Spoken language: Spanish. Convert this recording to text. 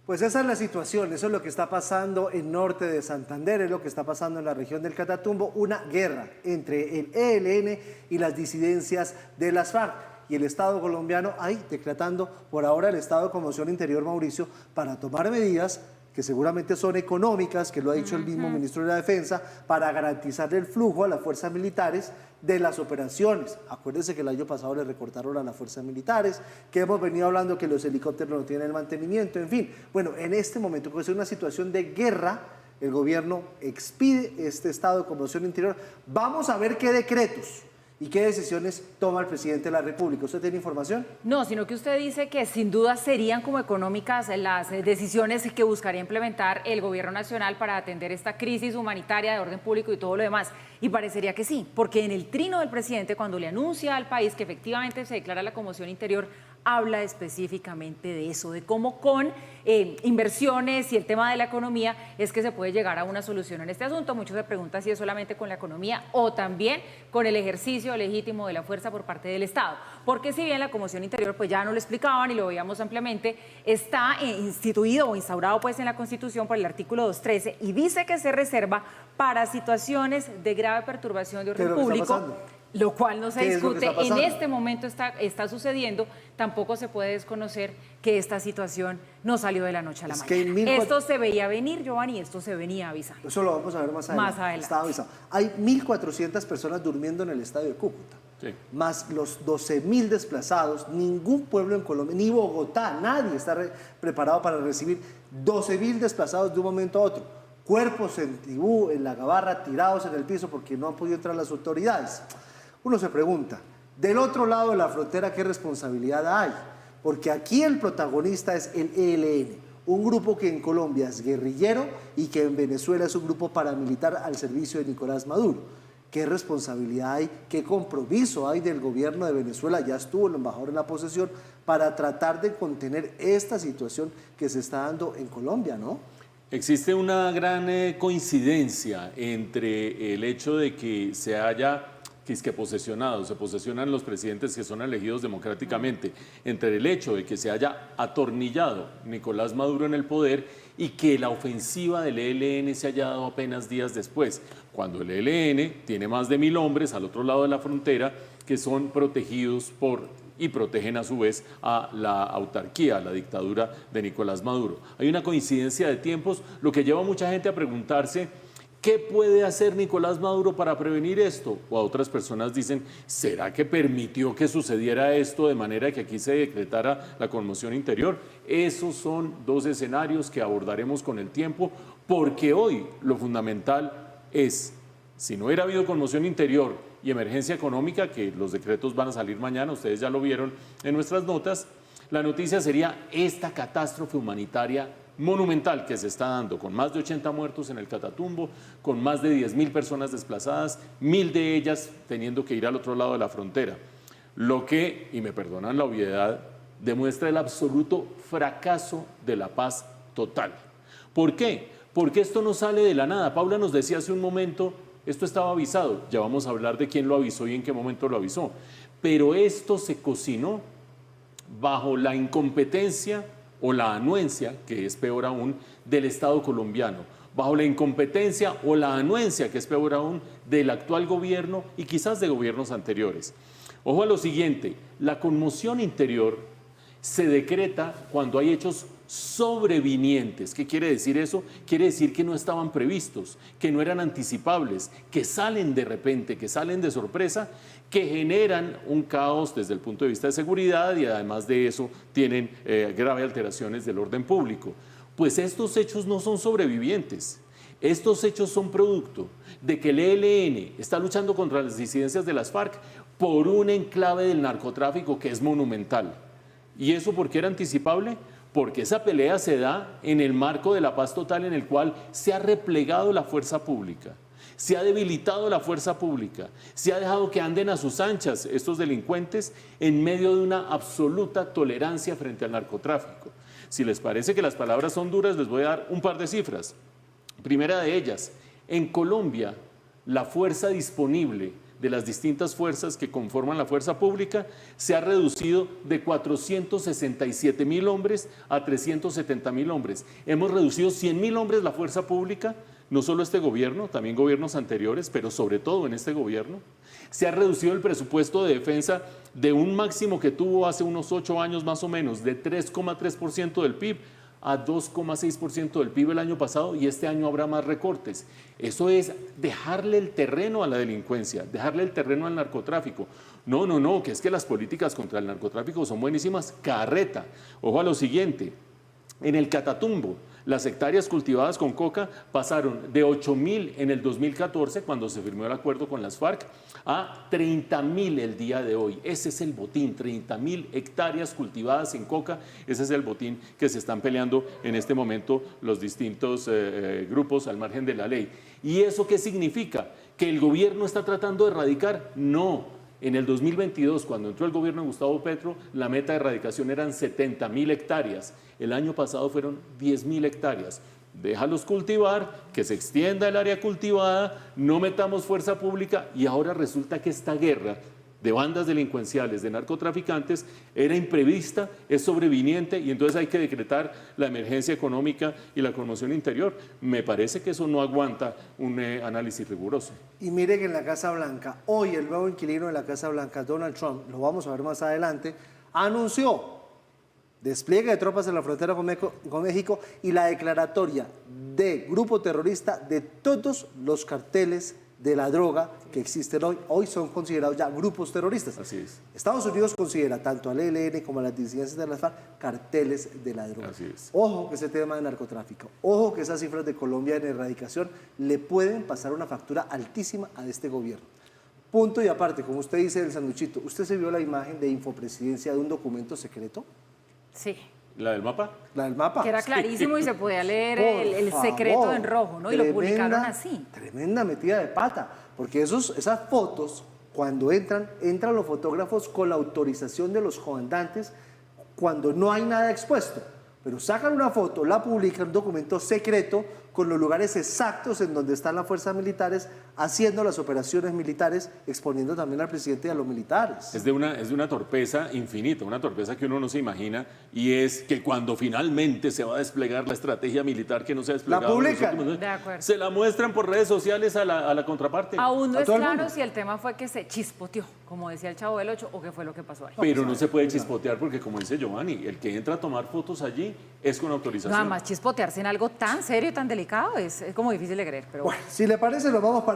Pues esa es la situación, eso es lo que está pasando en norte de Santander, es lo que está pasando en la región del Catatumbo, una guerra entre el ELN y las disidencias de las FARC. Y el Estado colombiano ahí decretando por ahora el estado de conmoción interior, Mauricio, para tomar medidas que seguramente son económicas, que lo ha dicho el mismo ministro de la Defensa, para garantizar el flujo a las fuerzas militares de las operaciones. Acuérdense que el año pasado le recortaron a las fuerzas militares, que hemos venido hablando que los helicópteros no tienen el mantenimiento, en fin. Bueno, en este momento, pues es una situación de guerra, el gobierno expide este estado de conmoción interior. Vamos a ver qué decretos y qué decisiones toma el presidente de la República. ¿Usted tiene información? No, sino que usted dice que sin duda serían como económicas las decisiones que buscaría implementar el gobierno nacional para atender esta crisis humanitaria de orden público y todo lo demás. Y parecería que sí, porque en el trino del presidente, cuando le anuncia al país que efectivamente se declara la conmoción interior, habla específicamente de eso, de cómo con inversiones y el tema de la economía es que se puede llegar a una solución en este asunto. Muchos se preguntan si es solamente con la economía o también con el ejercicio legítimo de la fuerza por parte del Estado. Porque si bien la conmoción interior, pues ya no lo explicaban y lo veíamos ampliamente, está instituido o instaurado pues en la Constitución por el artículo 213 y dice que se reserva para situaciones de grave perturbación de orden público. Lo cual no se discute, en este momento está sucediendo, tampoco se puede desconocer que esta situación no salió de la noche a la mañana. Esto se veía venir, Giovanni, esto se venía avisando. Eso lo vamos a ver más adelante. Más adelante. Está avisado. Hay 1.400 personas durmiendo en el estadio de Cúcuta, más los 12.000 desplazados. Ningún pueblo en Colombia, ni Bogotá, nadie está preparado para recibir 12.000 desplazados de un momento a otro. Cuerpos en Tibú, en La Gabarra, tirados en el piso porque no han podido entrar las autoridades. Uno se pregunta, del otro lado de la frontera, ¿qué responsabilidad hay? Porque aquí el protagonista es el ELN, un grupo que en Colombia es guerrillero y que en Venezuela es un grupo paramilitar al servicio de Nicolás Maduro. ¿Qué responsabilidad hay, qué compromiso hay del gobierno de Venezuela? Ya estuvo el embajador en la posesión para tratar de contener esta situación que se está dando en Colombia, ¿no? Existe una gran coincidencia entre el hecho de que se haya se posesionan los presidentes que son elegidos democráticamente, entre el hecho de que se haya atornillado Nicolás Maduro en el poder y que la ofensiva del ELN se haya dado apenas días después, cuando el ELN tiene más de 1.000 hombres al otro lado de la frontera que son protegidos y protegen a su vez a la autarquía, a la dictadura de Nicolás Maduro. Hay una coincidencia de tiempos, lo que lleva a mucha gente a preguntarse ¿qué puede hacer Nicolás Maduro para prevenir esto? O a otras personas dicen, ¿será que permitió que sucediera esto de manera que aquí se decretara la conmoción interior? Esos son dos escenarios que abordaremos con el tiempo, porque hoy lo fundamental es, si no hubiera habido conmoción interior y emergencia económica, que los decretos van a salir mañana, ustedes ya lo vieron en nuestras notas, la noticia sería esta catástrofe humanitaria monumental que se está dando, con más de 80 muertos en el Catatumbo, con más de 10.000 personas desplazadas, 1.000 de ellas teniendo que ir al otro lado de la frontera. Lo que, y me perdonan la obviedad, demuestra el absoluto fracaso de la paz total. ¿Por qué? Porque esto no sale de la nada. Paula nos decía hace un momento, esto estaba avisado, ya vamos a hablar de quién lo avisó y en qué momento lo avisó, pero esto se cocinó bajo la incompetencia o la anuencia, que es peor aún, del Estado colombiano, bajo la incompetencia o la anuencia, que es peor aún, del actual gobierno y quizás de gobiernos anteriores. Ojo a lo siguiente, la conmoción interior se decreta cuando hay hechos sobrevinientes. ¿Qué quiere decir eso? Quiere decir que no estaban previstos, que no eran anticipables, que salen de repente, que salen de sorpresa, que generan un caos desde el punto de vista de seguridad y además de eso tienen graves alteraciones del orden público. Pues estos hechos no son sobrevivientes. Estos hechos son producto de que el ELN está luchando contra las disidencias de las FARC por un enclave del narcotráfico que es monumental. ¿Y eso por qué era anticipable? Porque esa pelea se da en el marco de la paz total en el cual se ha replegado la fuerza pública, se ha debilitado la fuerza pública, se ha dejado que anden a sus anchas estos delincuentes en medio de una absoluta tolerancia frente al narcotráfico. Si les parece que las palabras son duras, les voy a dar un par de cifras. Primera de ellas, en Colombia, la fuerza disponible de las distintas fuerzas que conforman la fuerza pública se ha reducido de 467.000 hombres a 370.000 hombres. Hemos reducido 100.000 hombres la fuerza pública, no solo este gobierno, también gobiernos anteriores, pero sobre todo en este gobierno. Se ha reducido el presupuesto de defensa de un máximo que tuvo hace unos 8 años más o menos, de 3,3% del PIB a 2,6% del PIB el año pasado, y este año habrá más recortes. Eso es dejarle el terreno a la delincuencia, dejarle el terreno al narcotráfico. No, que es que las políticas contra el narcotráfico son buenísimas. Carreta. Ojo a lo siguiente, en el Catatumbo, las hectáreas cultivadas con coca pasaron de 8.000 en el 2014, cuando se firmó el acuerdo con las FARC, a 30.000 el día de hoy. Ese es el botín, 30.000 hectáreas cultivadas en coca. Ese es el botín que se están peleando en este momento los distintos grupos al margen de la ley. ¿Y eso qué significa? ¿Que el gobierno está tratando de erradicar? No. En el 2022, cuando entró el gobierno de Gustavo Petro, la meta de erradicación eran 70.000 hectáreas. El año pasado fueron 10.000 hectáreas. Déjalos cultivar, que se extienda el área cultivada, no metamos fuerza pública, y ahora resulta que esta guerra de bandas delincuenciales, de narcotraficantes, era imprevista, es sobreviniente, y entonces hay que decretar la emergencia económica y la conmoción interior. Me parece que eso no aguanta un análisis riguroso. Y mire que en la Casa Blanca, hoy el nuevo inquilino de la Casa Blanca, Donald Trump, lo vamos a ver más adelante, anunció despliegue de tropas en la frontera con México y la declaratoria de grupo terrorista de todos los carteles de la droga que existen hoy. Hoy son considerados ya grupos terroristas. Así es. Estados Unidos considera tanto al ELN como a las disidencias de las FARC carteles de la droga. Así es. Ojo que ese tema de narcotráfico, ojo que esas cifras de Colombia en erradicación le pueden pasar una factura altísima a este gobierno. Punto y aparte, como usted dice del sanduchito, ¿usted se vio la imagen de Infopresidencia de un documento secreto? Sí. ¿La del mapa? La del mapa. Que era clarísimo y se podía leer el Por secreto favor, en rojo, ¿no? Y lo publicaron así. Tremenda metida de pata, porque esas fotos, cuando entran los fotógrafos con la autorización de los comandantes, cuando no hay nada expuesto, pero sacan una foto, la publican, un documento secreto con los lugares exactos en donde están las fuerzas militares haciendo las operaciones militares, exponiendo también al presidente y a los militares. Es de una torpeza infinita, una torpeza que uno no se imagina, y es que cuando finalmente se va a desplegar la estrategia militar que no se ha desplegado, la publican. De acuerdo. Se la muestran por redes sociales a la contraparte. Aún no A es todo el claro mundo. si el tema fue que se chispoteó, como decía el Chavo del Ocho, o qué fue lo que pasó ahí. Pero no se puede chispotear porque, como dice Giovanni, el que entra a tomar fotos allí es con autorización. Nada más chispotearse en algo tan serio y tan delicado es como difícil de creer. Pero Bueno, si le parece, lo vamos para